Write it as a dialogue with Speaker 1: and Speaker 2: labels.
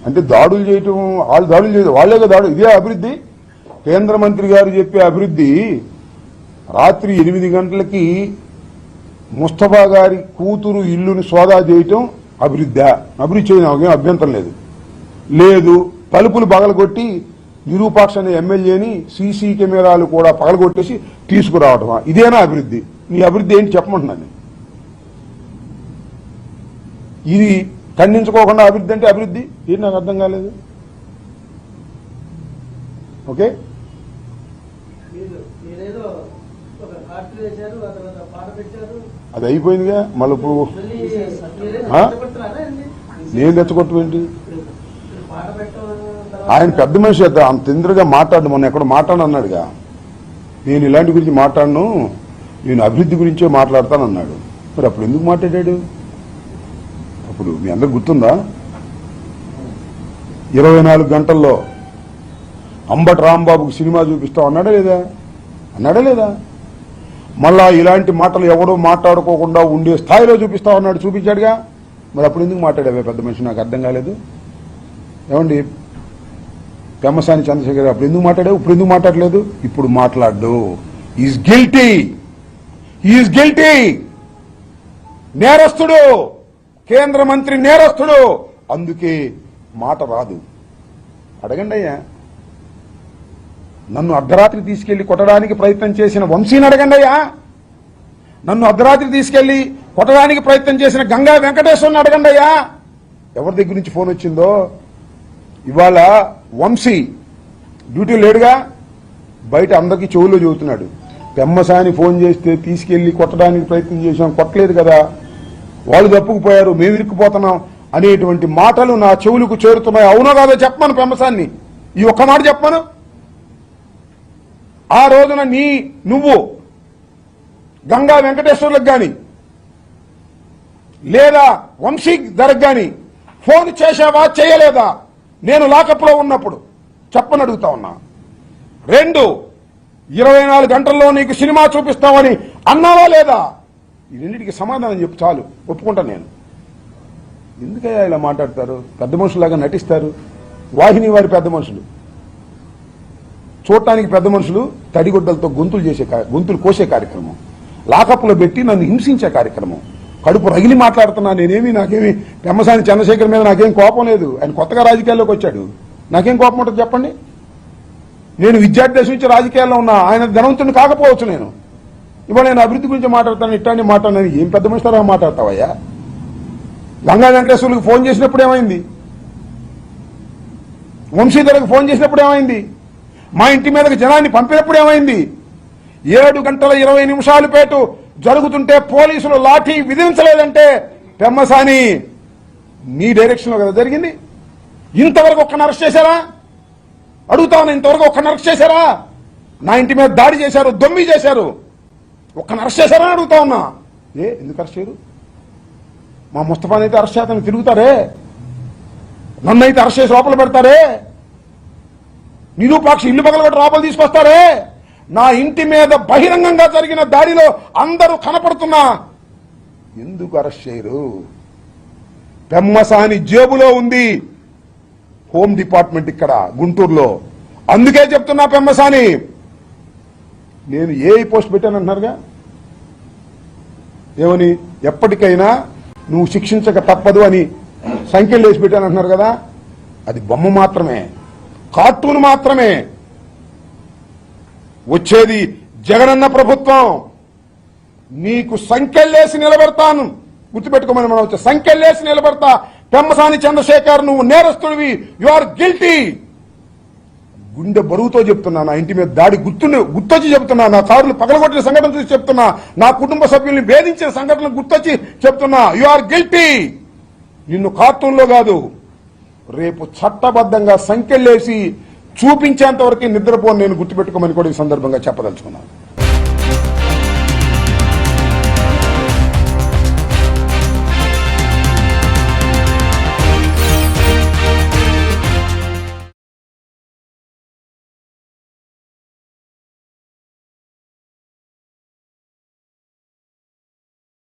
Speaker 1: అంటే దాడులు చేయటం, వాళ్ళు దాడులు చేయడం, వాళ్ళేగా దాడులు. ఇదే అభివృద్ధి. కేంద్ర మంత్రి గారు చెప్పే అభివృద్ధి రాత్రి 8 గంటలకి ముస్తఫా గారి కూతురు ఇల్లుని సోదా చేయటం అభివృద్ధి. అభివృద్ధి చేయడం అభ్యంతరం లేదు. తలుపులు పగలగొట్టి విరూపాక్ష అనే ఎమ్మెల్యేని సీసీ కెమెరాలు కూడా పగలగొట్టేసి తీసుకురావటమా? ఇదేనా అభివృద్ధి? నీ అభివృద్ధి ఏంటి చెప్పమంటున్నాను. ఇది ఖండించుకోకుండా అభివృద్ధి అంటే అభివృద్ధి ఏంటి? నాకు అర్థం కాలేదు. ఓకే, అది అయిపోయిందిగా. మళ్ళీ ఇప్పుడు నేను తెచ్చగొట్టమేంటి? ఆయన పెద్ద మనిషి అంత ఇంద్రగా మాట్లాడు. మొన్న ఎక్కడ మాట్లాడన్నాడుగా, నేను ఇలాంటి గురించి మాట్లాడను, నేను అభివృద్ధి గురించే మాట్లాడతానన్నాడు. మరి అప్పుడు ఎందుకు మాట్లాడాడు? అప్పుడు మీ అందరికి గుర్తుందా? 24 గంటల్లో అంబటి రాంబాబుకు సినిమా చూపిస్తాం అన్నాడా లేదా? మళ్ళా ఇలాంటి మాటలు ఎవడో మాట్లాడుకోకుండా ఉండే స్థాయిలో చూపిస్తామన్నాడు, చూపించాడుగా. మరి అప్పుడు ఎందుకు మాట్లాడావే పెద్ద మనిషి? నాకు అర్థం కాలేదు. ఏమండి పెమ్మసాని చంద్రశేఖర్ అప్పుడు ఎందుకు మాట్లాడావు? ఇప్పుడు ఎందుకు మాట్లాడలేదు? ఇప్పుడు మాట్లాడు. ఈజ్ గిల్టీ, నేరస్తుడు, కేంద్ర మంత్రి నేరస్తుడు. అందుకే మాట రాదు. అడగండి అయ్యా. నన్ను అర్ధరాత్రి తీసుకెళ్లి కొట్టడానికి ప్రయత్నం చేసిన వంశీని అడగండి అయ్యా. నన్ను అర్ధరాత్రి తీసుకెళ్లి కొట్టడానికి ప్రయత్నం చేసిన గంగా వెంకటేశ్వరుని అడగండి అయ్యా. ఎవరి దగ్గర నుంచి ఫోన్ వచ్చిందో. ఇవాళ వంశీ డ్యూటీ లేడుగా, బయట అందరికీ చెవుల్లో చెబుతున్నాడు. పెమ్మసాని ఫోన్ చేస్తే తీసుకెళ్లి కొట్టడానికి ప్రయత్నం చేశాం, కొట్టలేదు కదా, వాళ్ళు తప్పుకుపోయారు, మేము ఇరుక్కుపోతున్నాం అనేటువంటి మాటలు నా చెవులకు చేరుతున్నాయి. అవునో కాదో చెప్పమను పెమ్మసాన్ని. ఈ ఒక్క మాట చెప్పమను. ఆ రోజున నువ్వు గంగా వెంకటేశ్వర్లకు గాని లేదా వంశీ ధరకు గాని ఫోన్ చేశావా చేయలేదా? నేను లాకప్లో ఉన్నప్పుడు చెప్పని అడుగుతా ఉన్నా. 2, 24 గంటల్లో నీకు సినిమా చూపిస్తామని అన్నావా లేదా? ఈ రెండింటికి సమాధానం చెప్పు చాలు, ఒప్పుకుంటా నేను. ఎందుకయ్యా ఇలా మాట్లాడతారు? పెద్ద మనుషులాగా నటిస్తారు. వాహిని వారి పెద్ద మనుషులు, చూడటానికి పెద్ద మనుషులు, తడిగుడ్డలతో గొంతులు కోసే కార్యక్రమం, లాకప్లో పెట్టి నన్ను హింసించే కార్యక్రమం. కడుపు రగిలి మాట్లాడుతున్నా. నాకేమి పెమ్మసాని చంద్రశేఖర్ మీద నాకేం కోపం లేదు. ఆయన కొత్తగా రాజకీయాల్లోకి వచ్చాడు, నాకేం కోపం ఉంటుంది చెప్పండి? నేను విద్యార్థి దశ నుంచి రాజకీయాల్లో ఉన్నా. ఆయన ధనవంతుని కాకపోవచ్చు. ఇవాళ నేను అభివృద్ధి గురించి మాట్లాడతాను, ఇట్లాంటి మాట్లాడినాను. ఏం పెద్ద మనిషితో మాట్లాడతావయ్యా? గంగా వెంకటేశ్వర్లకు ఫోన్ చేసినప్పుడు ఏమైంది? వంశీధరకు ఫోన్ చేసినప్పుడు ఏమైంది? మా ఇంటి మీదకి జనాన్ని పంపినప్పుడు ఏమైంది? 7 గంటల 20 నిమిషాల పాటు జరుగుతుంటే పోలీసులు లాఠీ విధించలేదంటే పెమ్మసాని నీ డైరెక్షన్ లో కదా జరిగింది. ఇంతవరకు ఒక్కని అరెస్ట్ చేశారా? అడుగుతాను. ఇంతవరకు ఒక్కని అరెస్ట్ చేశారా? నా ఇంటి మీద దాడి చేశారు, దొమ్మి చేశారు, ఒక్కని అరెస్ట్ చేశారా అడుగుతా ఉన్నా. ఎందుకు అరెస్ట్ చేయరు? మా ముస్తఫాని అయితే అరెస్ట్ చేస్తాను తిరుగుతారే, నన్ను అయితే అరెస్ట్ చేసి లోపల పెడతారే, నిరూపాక్ష ఇల్లు పగలగొట్టి లోపల తీసుకొస్తారే. నా ఇంటి మీద బహిరంగంగా జరిగిన దాడిలో అందరూ కనపడుతున్నా ఎందుకు అరెస్ట్ చేయరు? పెమ్మసాని జేబులో ఉంది హోమ్ డిపార్ట్మెంట్ ఇక్కడ గుంటూరులో. అందుకే చెప్తున్నా పెమ్మసాని, నేను పోస్ట్ పెట్టానంటున్నారుగా, ఏమని? ఎప్పటికైనా నువ్వు శిక్షించక తప్పదు అని సంఖ్యలు వేసి పెట్టానంటున్నారు కదా. అది బొమ్మ మాత్రమే, కార్టూన్ మాత్రమే. వచ్చేది జగనన్న ప్రభుత్వం. నీకు సంఖ్యలేసి నిలబెడతాను, గుర్తుపెట్టుకోమని మనం వచ్చే సంఖ్యలేసి నిలబెడతా. పెమ్మసాని చంద్రశేఖర్, నువ్వు నేరస్తుడివి, యు ఆర్ గిల్టీ. గుండె బరువుతో చెప్తున్నా. నా ఇంటి మీద దాడి గుర్తొచ్చి చెప్తున్నా. నా కారులు పగలగొట్టిన సంఘటన చూసి చెప్తున్నా. నా కుటుంబ సభ్యుల్ని వేధించిన సంఘటనలు గుర్తొచ్చి చెప్తున్నా. You are guilty. నిన్ను కార్టూన్లో కాదు, రేపు చట్టబద్ధంగా సంఖ్యలేసి చూపించేంత వరకు నిద్రపోను నేను, గుర్తుపెట్టుకోమని కూడా ఈ సందర్భంగా చెప్పదలుచుకున్నాను.